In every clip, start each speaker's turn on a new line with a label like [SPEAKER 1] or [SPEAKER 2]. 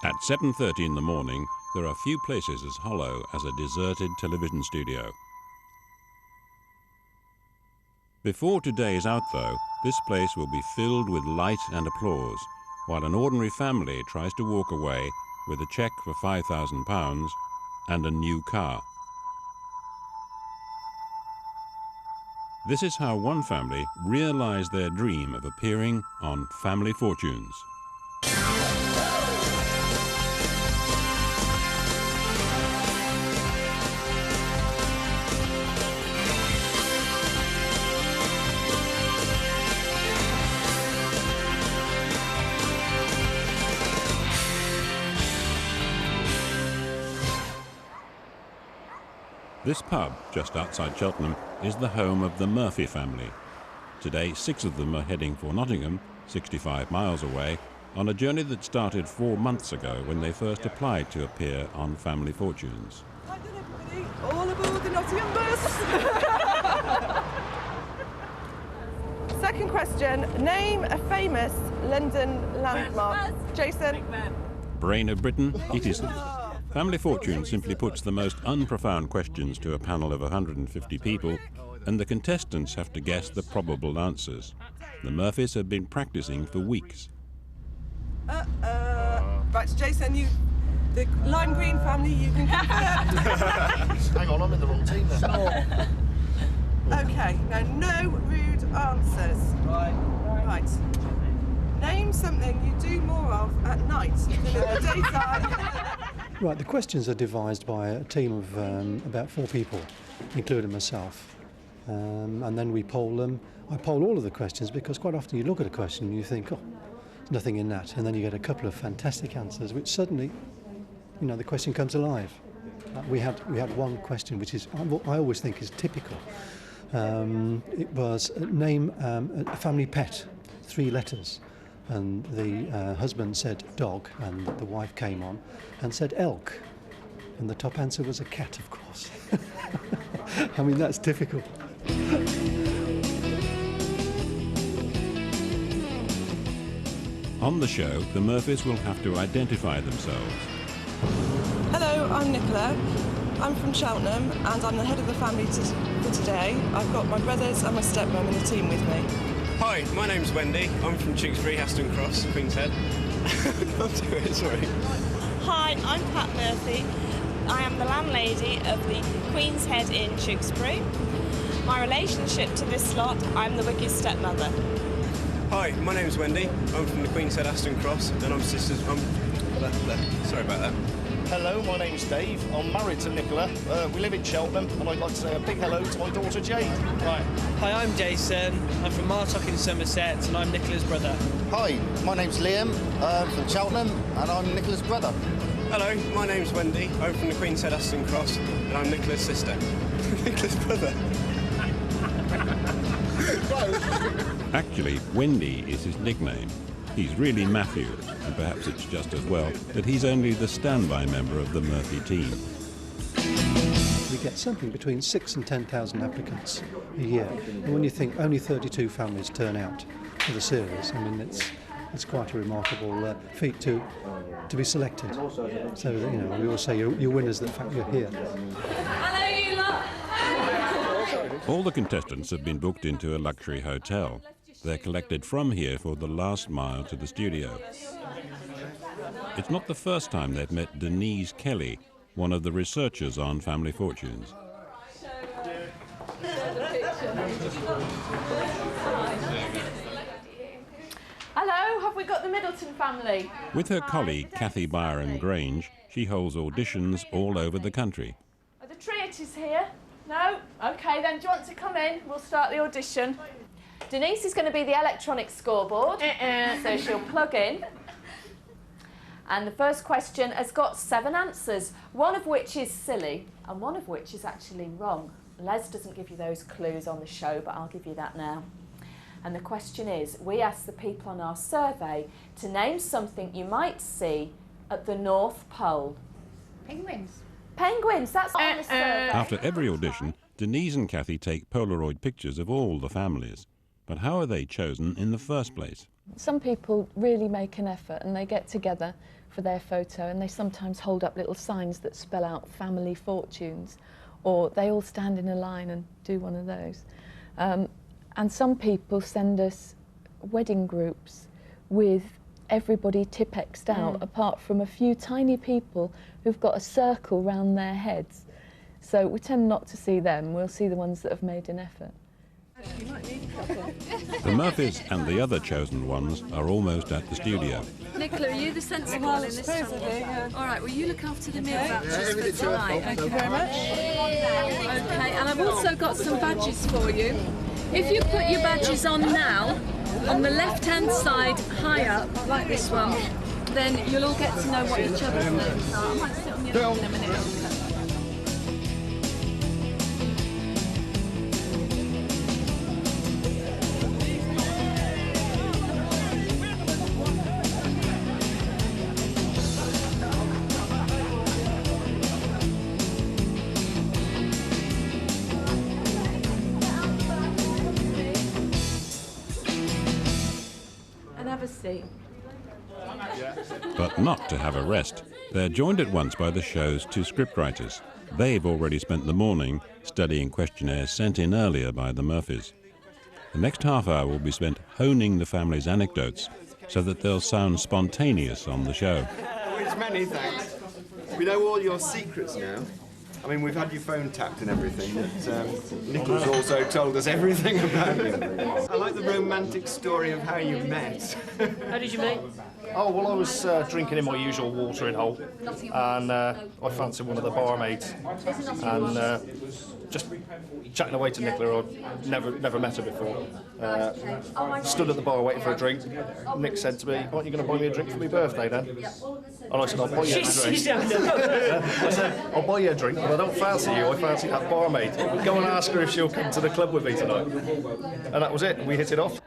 [SPEAKER 1] At 7:30 in the morning, there are few places as hollow as a deserted television studio. Before today is out, though, this place will be filled with light and applause, while an ordinary family tries to walk away with a cheque for £5,000 and a new car. This is how one family realised their dream of appearing on Family Fortunes. This pub, just outside Cheltenham, is the home of the Murphy family. Today, 6 of them are heading for Nottingham, 65 miles away, on a journey that started 4 months ago when they first applied to appear on Family Fortunes.
[SPEAKER 2] Hi then, everybody. All aboard the Nottingham bus. Second question. Name a famous London landmark. Jason?
[SPEAKER 1] Brain of Britain? It isn't. Family Fortune simply puts the most unprofound questions to a panel of 150 people, and the contestants have to guess the probable answers. The Murphys have been practicing for weeks.
[SPEAKER 2] Right, Jason, the lime green family, you can
[SPEAKER 3] Hang on, I'm in the wrong team then.
[SPEAKER 2] Okay, now no rude answers. Right. Name something you do more of at night than in the daytime.
[SPEAKER 4] Right, the questions are devised by a team of about 4 people, including myself. And then we poll them. I poll all of the questions because quite often you look at a question and you think, oh, there's nothing in that. And then you get a couple of fantastic answers, which suddenly, the question comes alive. We had one question, which is, I always think is typical. It was name a family pet, 3 letters. And the husband said dog, and the wife came on and said elk. And the top answer was a cat, of course. I mean, that's difficult.
[SPEAKER 1] On the show, the Murphys will have to identify themselves.
[SPEAKER 2] Hello, I'm Nicola. I'm from Cheltenham and I'm the head of the family for today. I've got my brothers and my stepmom in the team with me.
[SPEAKER 5] Hi, my name's Wendy. I'm from Tewkesbury, Haston Cross, Queen's Head. Can't do it, sorry.
[SPEAKER 6] Hi, I'm Pat Murphy. I am the landlady of the Queen's Head in Tewkesbury. My relationship to this lot, I'm the wicked stepmother.
[SPEAKER 5] Hi, my name's Wendy. I'm from the Queen's Head, Haston Cross, and I'm sisters. Sorry about that.
[SPEAKER 3] Hello, my name's Dave. I'm married to Nicola. We live in Cheltenham, and I'd like to say a big hello to my daughter Jade.
[SPEAKER 7] Right. Hi, I'm Jason. I'm from Martock in Somerset, and I'm Nicola's brother.
[SPEAKER 8] Hi, my name's Liam. I'm from Cheltenham, and I'm Nicola's brother.
[SPEAKER 5] Hello, my name's Wendy. I'm from the Queen's Head, Haston Cross, and I'm Nicola's sister. Nicola's brother.
[SPEAKER 1] Actually, Wendy is his nickname. He's really Matthew, and perhaps it's just as well that he's only the standby member of the Murphy team.
[SPEAKER 4] We get something between 6,000 and 10,000 applicants a year. And when you think only 32 families turn out for the series, I mean, it's quite a remarkable feat to be selected. So, we always say you're winners, the fact you're here.
[SPEAKER 6] Hello, you lot.
[SPEAKER 1] All the contestants have been booked into a luxury hotel. They're collected from here for the last mile to the studio. It's not the first time they've met Denise Kelly, one of the researchers on Family Fortunes.
[SPEAKER 9] Hello, have we got the Middleton family?
[SPEAKER 1] With her colleague Kathy Byron-Grange, she holds auditions all over the country.
[SPEAKER 9] Are the Triotis here? No? OK, then do you want to come in? We'll start the audition. Denise is going to be the electronic scoreboard, so she'll plug in. And the first question has got 7 answers, one of which is silly and one of which is actually wrong. Les doesn't give you those clues on the show, but I'll give you that now. And the question is, we asked the people on our survey to name something you might see at the North Pole.
[SPEAKER 10] Penguins.
[SPEAKER 9] Penguins, that's on the survey.
[SPEAKER 1] After every audition, Denise and Kathy take Polaroid pictures of all the families. But how are they chosen in the first place?
[SPEAKER 11] Some people really make an effort and they get together
[SPEAKER 10] for their photo, and they sometimes hold up little signs that spell out family fortunes, or they all stand in a line and do one of those. And some people send us wedding groups with everybody Tipp-Ex'd out, apart from a few tiny people who've got a circle round their heads. So we tend not to see them, we'll see the ones that have made an effort.
[SPEAKER 1] The Murphys and the other chosen ones are almost at the studio.
[SPEAKER 11] Nicola, are you the sensible one in this family?
[SPEAKER 2] Yeah.
[SPEAKER 11] All right, well, you look after the meal vouchers for tonight.
[SPEAKER 2] Thank you very much.
[SPEAKER 11] Okay, and I've also got some badges for you. If you put your badges on now, on the left-hand side, high up, like this one, then you'll all get to know what each other's names are. I might sit on the other one in a minute.
[SPEAKER 10] And have a seat.
[SPEAKER 1] But not to have a rest. They're joined at once by the show's two scriptwriters. They've already spent the morning studying questionnaires sent in earlier by the Murphys. The next half hour will be spent honing the family's anecdotes so that they'll sound spontaneous on the show.
[SPEAKER 12] Which many thanks. We know all your secrets now. I mean, we've had your phone tapped and everything, but Nicola's also told us everything about you. I like the romantic story of how you met.
[SPEAKER 7] How did you meet?
[SPEAKER 3] Oh, well, I was drinking in my usual watering hole, and I fancied one of the barmaids, and just chatting away to Nicola. I'd never met her before. Stood at the bar waiting for a drink. Nick said to me, "Aren't you going to buy me a drink for my birthday then?" And I said, "I'll buy you a drink." I said, "I'll buy you a drink, but I don't fancy you. I fancy that barmaid. Go and ask her if she'll come to the club with me tonight." And that was it. We hit it off.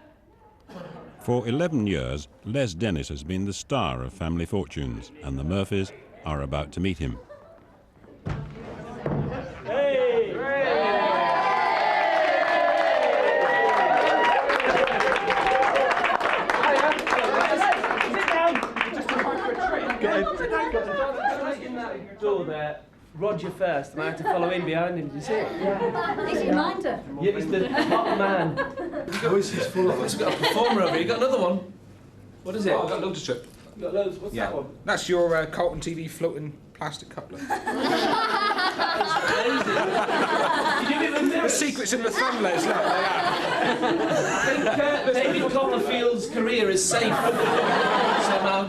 [SPEAKER 1] For 11 years, Les Dennis has been the star of Family Fortunes, and the Murphys are about to meet him.
[SPEAKER 7] Hey! Door there. Roger first, and I had to follow in behind him. Did you see it?
[SPEAKER 11] Yeah. He's your minder.
[SPEAKER 7] Yeah, he's the hot man. He's full of us. We've got a performer over here. You got another one? What is it?
[SPEAKER 13] I've got loads of strip.
[SPEAKER 7] You got loads. What's that one?
[SPEAKER 13] That's your Carlton TV floating plastic couplet. The secrets in the thumbnails, look.
[SPEAKER 7] I think David Copperfield's career is safe. Somehow.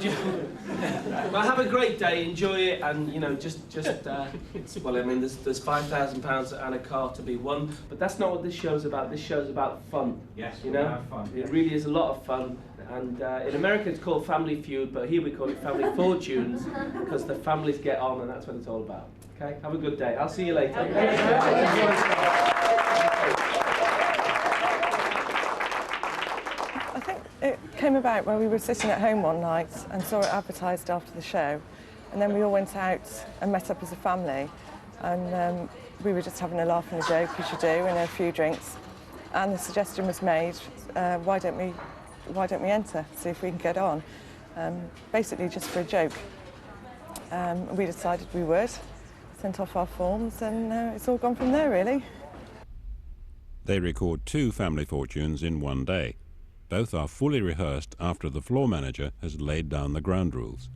[SPEAKER 7] Well, have a great day, enjoy it, and you know, well, I mean, there's £5,000 and a car to be won, but that's not what this show's about. This show's about fun. Yes, you know, fun. It really is a lot of fun, and in America it's called Family Feud, but here we call it Family Fortunes because the families get on, and that's what it's all about. Okay, have a good day. I'll see you later.
[SPEAKER 2] It came about when we were sitting at home one night and saw it advertised after the show, and then we all went out and met up as a family, and we were just having a laugh and a joke, as you do, and a few drinks, and the suggestion was made, why don't we enter, see if we can get on, basically just for a joke. We decided we would, sent off our forms, and it's all gone from there, really.
[SPEAKER 1] They record 2 Family Fortunes in one day. Both are fully rehearsed after the floor manager has laid down the ground rules.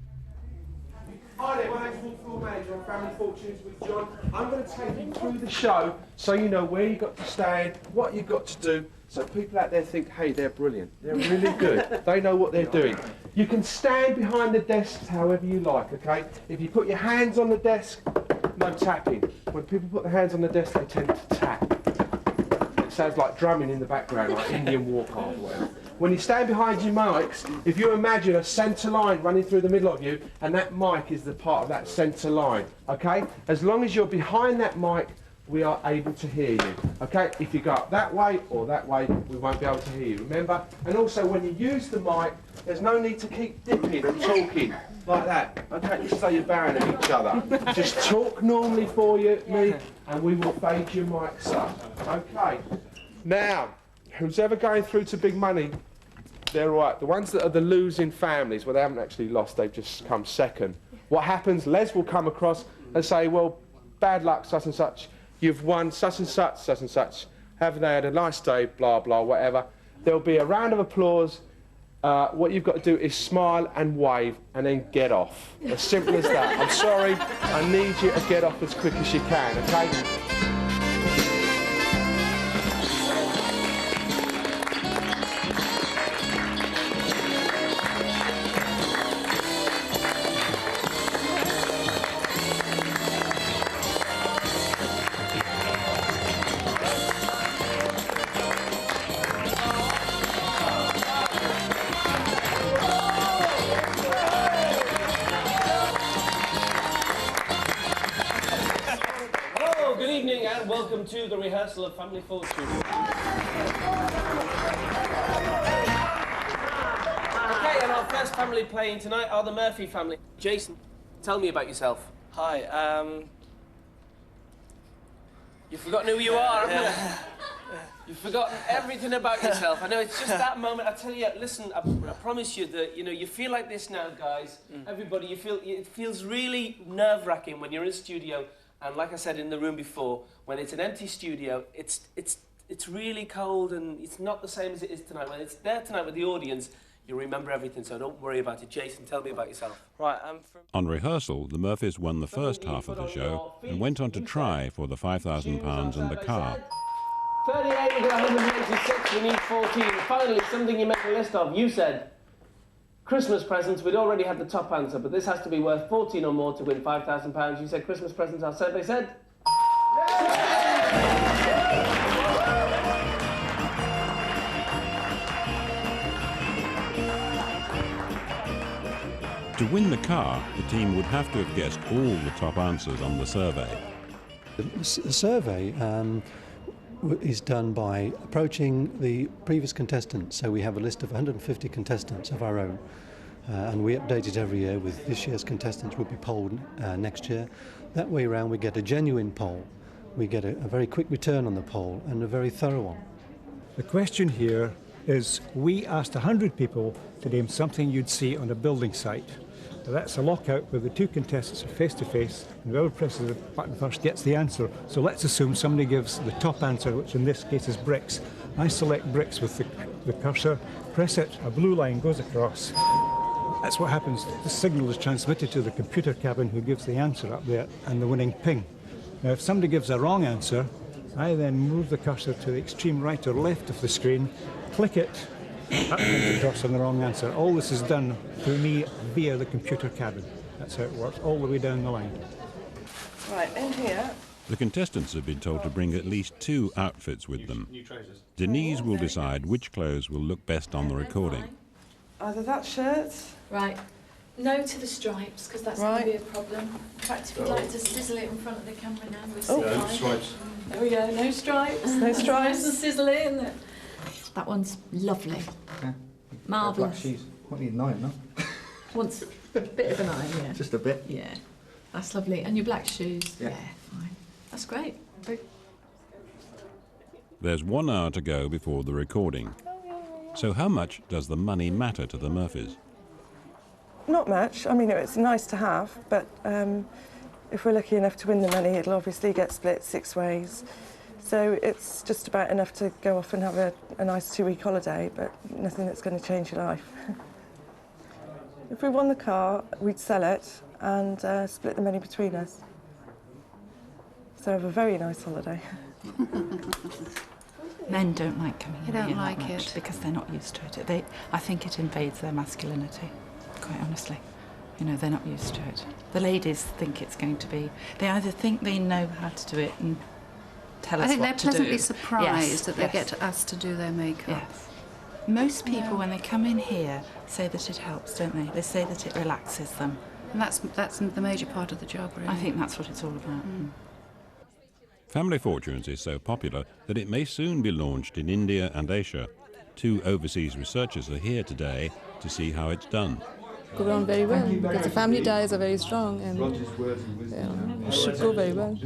[SPEAKER 14] Hi there, my name's Paul, floor manager of Family Fortunes with John. I'm going to take you through the show so you know where you've got to stand, what you've got to do, so people out there think, hey, they're brilliant, they're really good, they know what they're doing. You can stand behind the desks however you like, okay? If you put your hands on the desk, no tapping. When people put their hands on the desk, they tend to tap. It sounds like drumming in the background, like Indian war cry or whatever. When you stand behind your mics, if you imagine a centre line running through the middle of you, and that mic is the part of that centre line, okay? As long as you're behind that mic, we are able to hear you, okay? If you go up that way or that way, we won't be able to hear you, remember? And also, when you use the mic, there's no need to keep dipping and talking like that, okay? Just so you're bowing at each other. Just talk normally for me, and we will fade your mics up, okay? Now, who's ever going through to big money, they're all right. The ones that are the losing families, well, they haven't actually lost, they've just come second. What happens, Les will come across and say, well, bad luck, such and such, you've won such and such, such and such. Haven't they had a nice day, blah, blah, whatever. There'll be a round of applause. What you've got to do is smile and wave and then get off. As simple as that. I'm sorry, I need you to get off as quick as you can, okay?
[SPEAKER 7] Welcome to the rehearsal of Family Fortune. Okay, and our first family playing tonight are the Murphy family. Jason, tell me about yourself.
[SPEAKER 15] Hi,
[SPEAKER 7] You've forgotten who you are, haven't you? You've forgotten everything about yourself. I know, it's just that moment. I tell you, listen, I promise you that, you know, you feel like this now, guys. Everybody, it feels really nerve-wracking when you're in a studio. And like I said in the room before, when it's an empty studio, it's really cold and it's not the same as it is tonight. When it's there tonight with the audience, you'll remember everything, so don't worry about it. Jason, tell me about yourself.
[SPEAKER 15] Right, I'm from...
[SPEAKER 1] On rehearsal, the Murphys won the first half of the show and went on to try for the £5,000 and the car.
[SPEAKER 7] 38 of 186, we need 14. Finally, something you make a list of. You said Christmas presents. We'd already had the top answer, but this has to be worth 14 or more to win £5,000. You said Christmas presents. Our survey said...
[SPEAKER 1] To win the car, the team would have to have guessed all the top answers on the survey.
[SPEAKER 4] The survey is done by approaching the previous contestants. So we have a list of 150 contestants of our own, and we update it every year with this year's contestants will be polled next year. That way around we get a genuine poll, we get a very quick return on the poll and a very thorough one.
[SPEAKER 16] The question here is, we asked 100 people to name something you'd see on a building site. Now that's a lockout where the two contestants are face to face and whoever presses the button first gets the answer. So let's assume somebody gives the top answer, which in this case is bricks. I select bricks with the cursor, press it, a blue line goes across. That's what happens. The signal is transmitted to the computer cabin who gives the answer up there and the winning ping. Now if somebody gives a wrong answer, I then move the cursor to the extreme right or left of the screen, click it, that comes across on the wrong answer. All this is done through me via the computer cabin. That's how it works, all the way down the line.
[SPEAKER 2] Right, in here.
[SPEAKER 1] The contestants have been told to bring at least 2 outfits with them. Denise will decide which clothes will look best on the recording.
[SPEAKER 2] Either that shirt.
[SPEAKER 11] Right. No to the stripes, because that's going to be a problem. In fact, if you'd like to sizzle it in front of the camera now, we'll see.
[SPEAKER 2] No
[SPEAKER 11] stripes. There we go, no stripes.
[SPEAKER 2] No stripes.
[SPEAKER 11] Nice and sizzly, isn't it? That one's lovely.
[SPEAKER 17] Yeah.
[SPEAKER 11] Marvellous.
[SPEAKER 17] Black shoes. Might need 9, no?
[SPEAKER 11] Wants a bit of an eye, yeah.
[SPEAKER 17] Just a bit.
[SPEAKER 11] Yeah. That's lovely. And your black shoes?
[SPEAKER 17] Yeah.
[SPEAKER 11] Fine. That's great.
[SPEAKER 1] There's 1 hour to go before the recording. So how much does the money matter to the Murphys?
[SPEAKER 2] Not much. I mean, it's nice to have, but if we're lucky enough to win the money, it'll obviously get split 6 ways. So it's just about enough to go off and have a nice 2-week holiday, but nothing that's going to change your life. If we won the car, we'd sell it and split the money between us. So have a very nice holiday.
[SPEAKER 18] Men don't like coming
[SPEAKER 19] They
[SPEAKER 18] here
[SPEAKER 19] don't
[SPEAKER 18] that
[SPEAKER 19] like
[SPEAKER 18] much
[SPEAKER 19] it.
[SPEAKER 18] because they're not used to it. I think it invades their masculinity, quite honestly. You know, they're not used to it. The ladies think it's going to be... They either think they know how to do it and tell us what to do.
[SPEAKER 19] I think they're pleasantly surprised
[SPEAKER 18] Yes,
[SPEAKER 19] that they get asked to do their makeup.
[SPEAKER 18] Yes. Most people, when they come in here, say that it helps, don't they? They say that it relaxes them.
[SPEAKER 19] And that's the major part of the job, really.
[SPEAKER 18] I think that's what it's all about.
[SPEAKER 1] Family Fortunes is so popular that it may soon be launched in India and Asia. 2 overseas researchers are here today to see how it's done.
[SPEAKER 20] Go on very well because the family ties are very strong and it should go very well.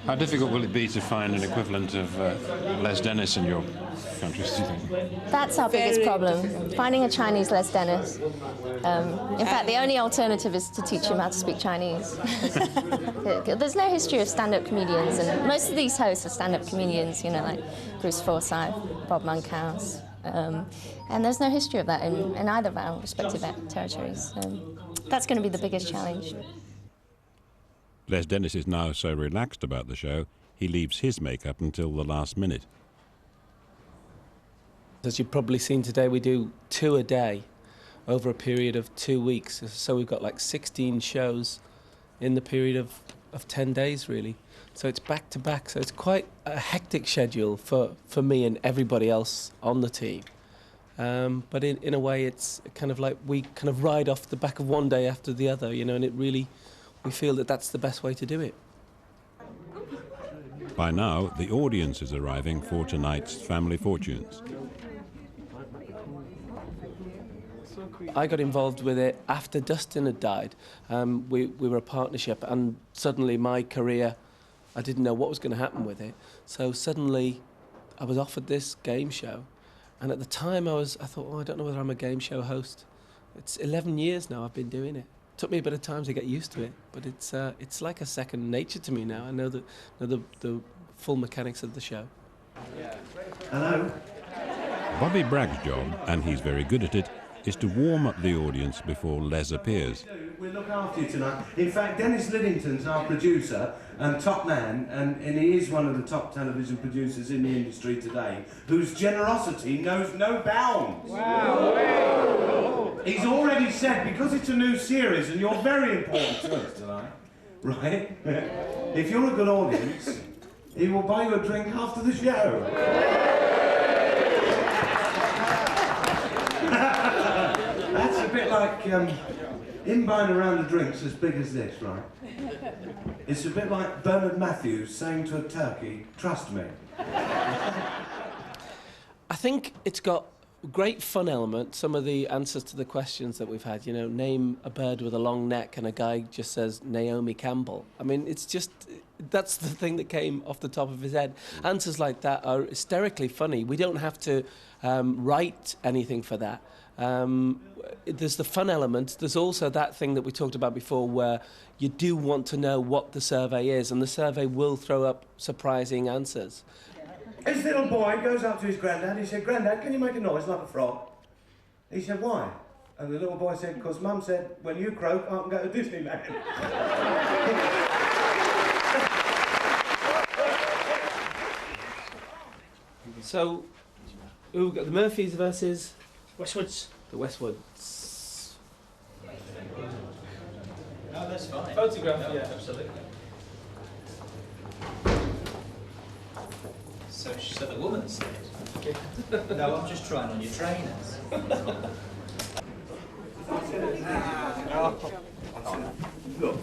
[SPEAKER 1] How difficult will it be to find an equivalent of Les Dennis in your
[SPEAKER 15] countries, do you think?
[SPEAKER 17] That's our biggest problem, finding a Chinese Les Dennis. In fact, the only alternative is to teach him how to speak Chinese. There's no history of stand-up comedians, and most of these hosts are stand-up comedians, you know, like Bruce Forsyth, Bob Monkhouse, and there's no history of that in either of our respective territories. That's going to be the biggest challenge.
[SPEAKER 1] Les Dennis is now so relaxed about the show, he leaves his makeup until the last minute.
[SPEAKER 7] As you've probably seen today, we do 2 a day over a period of 2 weeks. So we've got like 16 shows in the period of 10 days, really. So it's back to back. So it's quite a hectic schedule for me and everybody else on the team. But in a way, it's kind of like we kind of ride off the back of one day after the other, you know, and it really, we feel that that's the best way to do it.
[SPEAKER 1] By now, the audience is arriving for tonight's Family Fortunes.
[SPEAKER 7] I got involved with it after Dustin had died. We were a partnership, and suddenly my career, I didn't know what was going to happen with it. So suddenly I was offered this game show, and at the time I thought, oh, I don't know whether I'm a game show host. It's 11 years now I've been doing it. Took me a bit of time to get used to it, but it's like a second nature to me now. I know the full mechanics of the show.
[SPEAKER 1] Hello. Bobby Bragg's job, and he's very good at it, is to warm up the audience before Les appears.
[SPEAKER 21] We'll look after you tonight. In fact, Dennis Liddington's our producer and top man, and he is one of the top television producers in the industry today, whose generosity knows no bounds. Wow. He's already said, because it's a new series and you're very important to us tonight, right? If you're a good audience, he will buy you a drink after the show. That's a bit like him buying a round of drinks as big as this, right? It's a bit like Bernard Matthews saying to a turkey, trust me.
[SPEAKER 7] I think it's got great fun element, some of the answers to the questions that we've had, you know, name a bird with a long neck and a guy just says Naomi Campbell. I mean, it's just, that's the thing that came off the top of his head. Answers like that are hysterically funny. We don't have to write anything for that. There's the fun element. There's also that thing that we talked about before where you do want to know what the survey is, and the survey will throw up surprising answers.
[SPEAKER 21] This little boy goes up to his granddad. He said, "Granddad, can you make a noise like a frog?" He said, "Why?" And the little boy said, "Because Mum said, when you croak, I can go to Disneyland."
[SPEAKER 7] So, we've got the Murphys versus Westwoods. The Westwoods.
[SPEAKER 22] No, that's fine.
[SPEAKER 7] Photograph,
[SPEAKER 22] no,
[SPEAKER 7] yeah.
[SPEAKER 22] Absolutely. So the woman said. No, I'm just trying on your trainers.
[SPEAKER 21] Look,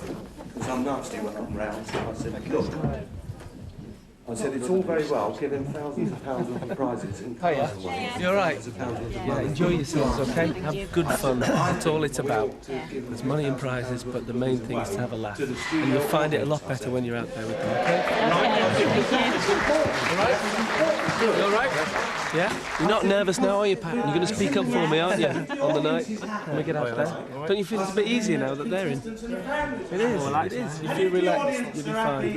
[SPEAKER 21] because I'm nasty when I'm round, so I said, look. I said, it's all very well giving thousands of pounds worth of prizes.
[SPEAKER 7] Oh yeah? You're right. Yeah, enjoy yourselves, okay? Have good fun. That's all it's about. There's money and prizes, but the main thing is to have a laugh. And you'll find it a lot better when you're out there with them, okay? You all right? Yeah? You're not nervous now, are you, Pat? You're going to speak up for me, aren't you, on the night? When we get out there. Don't you feel it's a bit easier now that they're in? It is, it is. You feel relaxed, you'll be fine.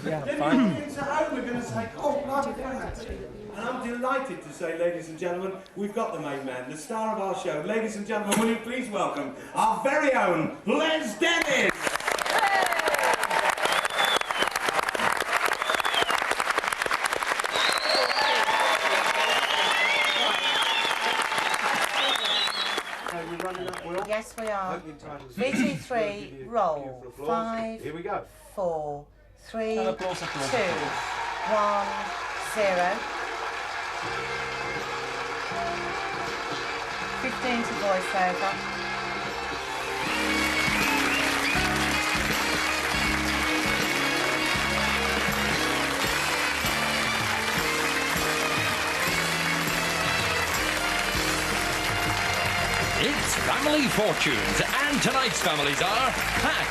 [SPEAKER 21] Yeah, fine. We're going to say, oh, and I'm delighted to say, ladies and gentlemen, we've got the main man, the star of our show. Ladies and gentlemen, will you please welcome our very own Les Dennis!
[SPEAKER 23] Yes, we are. VT3, roll. 5,
[SPEAKER 21] Here we go.
[SPEAKER 23] 4, 3, 2, 1, 0. 15 to voiceover.
[SPEAKER 24] It's Family Fortunes, and tonight's families are Pat,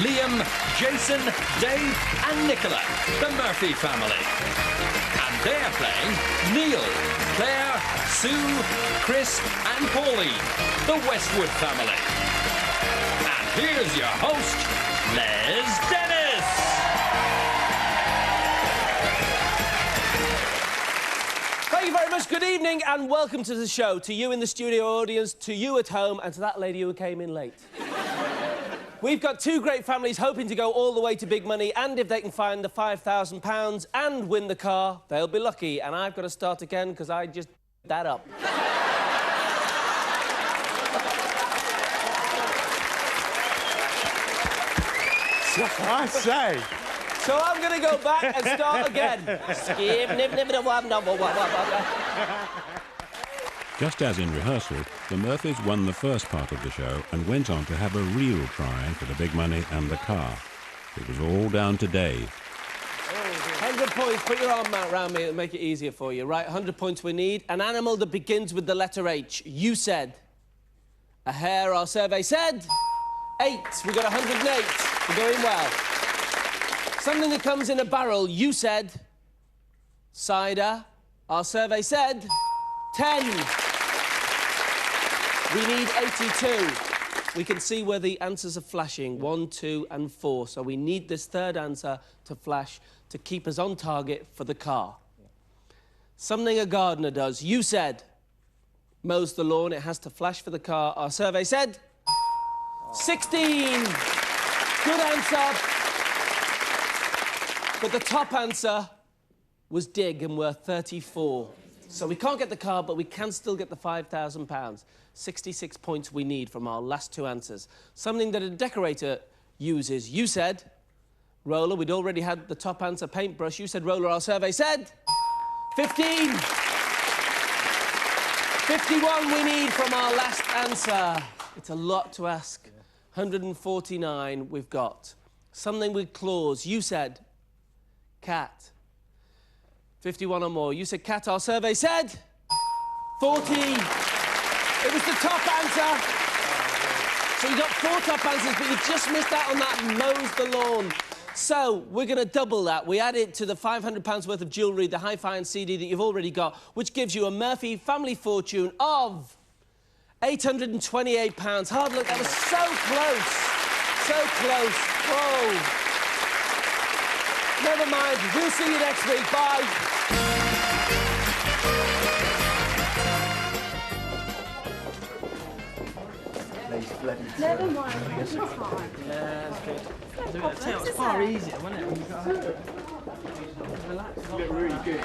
[SPEAKER 24] Liam, Jason, Dave and Nicola, the Murphy family. And they're playing Neil, Claire, Sue, Chris and Pauline, the Westwood family. And here's your host, Les Dennis.
[SPEAKER 7] Thank you very much. Good evening and welcome to the show. To you in the studio audience, to you at home, and to that lady who came in late. We've got two great families hoping to go all the way to big money, and if they can find the £5,000 and win the car, they'll be lucky. And I've got to start again because I just that up.
[SPEAKER 21] I say.
[SPEAKER 7] So I'm going to go back and start again. Skip, nip, nip, nip, wab, nub, wab, wab, wab.
[SPEAKER 1] Just as in rehearsal, the Murphys won the first part of the show and went on to have a real try for the big money and the car. It was all down to Dave.
[SPEAKER 7] 100 points. Put your arm around me and make it easier for you. Right, 100 points we need. An animal that begins with the letter H. You said. A hare, our survey said. 8. We got 108. We're going well. Something that comes in a barrel. You said. Cider. Our survey said. 10. We need 82. We can see where the answers are flashing. 1, 2 and 4. So we need this third answer to flash to keep us on target for the car. Something a gardener does. You said. Mows the lawn. It has to flash for the car. Our survey said. 16. Good answer. But the top answer was dig and worth 34. So we can't get the car, but we can still get the £5,000. 66 points we need from our last two answers. Something that a decorator uses. You said roller. We'd already had the top answer, paintbrush. You said roller. Our survey said 15. 51 we need from our last answer. It's a lot to ask. 149 we've got. Something with claws. You said cat. 51 or more. You said cat. Our survey said 40. It was the top answer. So you got 4 top answers, but you just missed out on that mows the lawn. So we're going to double that. We add it to the £500 worth of jewellery, the hi-fi and CD that you've already got, which gives you a Murphy family fortune of £828. Hard luck. That was so close. So close. Whoa. Never mind. We'll see you next week. Bye.
[SPEAKER 11] Never mind. It's fine.
[SPEAKER 7] Yeah, that's good. It's far easier, wasn't it? Relax.
[SPEAKER 21] You look really good.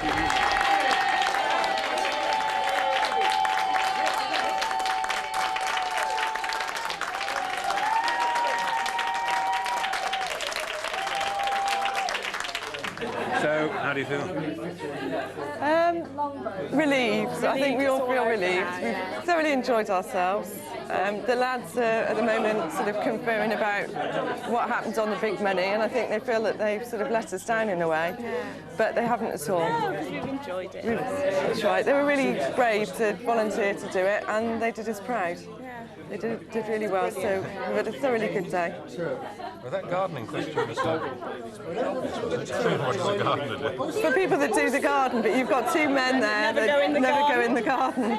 [SPEAKER 1] So, how do you feel?
[SPEAKER 2] Relieved. I think we all feel relieved. We've thoroughly enjoyed ourselves. The lads are at the moment sort of conferring about what happens on the big money, and I think they feel that they've sort of let us down in a way, but they haven't at all.
[SPEAKER 9] No, because we've enjoyed it.
[SPEAKER 2] That's right. They were really brave to volunteer to do it, and they did us proud. They did really well, so we had a thoroughly good day.
[SPEAKER 1] Well, that gardening question was so... What does a gardener do?
[SPEAKER 2] For people that do the garden, but you've got 2 men there that never go in the garden.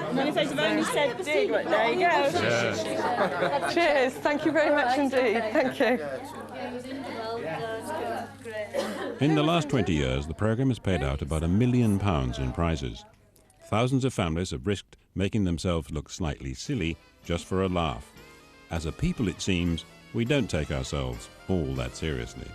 [SPEAKER 9] And if they've only said dig, but there you go.
[SPEAKER 1] Yeah.
[SPEAKER 2] Cheers. Thank you very much indeed. Thank you.
[SPEAKER 1] In the last 20 years, the programme has paid out about £1 million in prizes. Thousands of families have risked making themselves look slightly silly just for a laugh. As a people, it seems, we don't take ourselves all that seriously.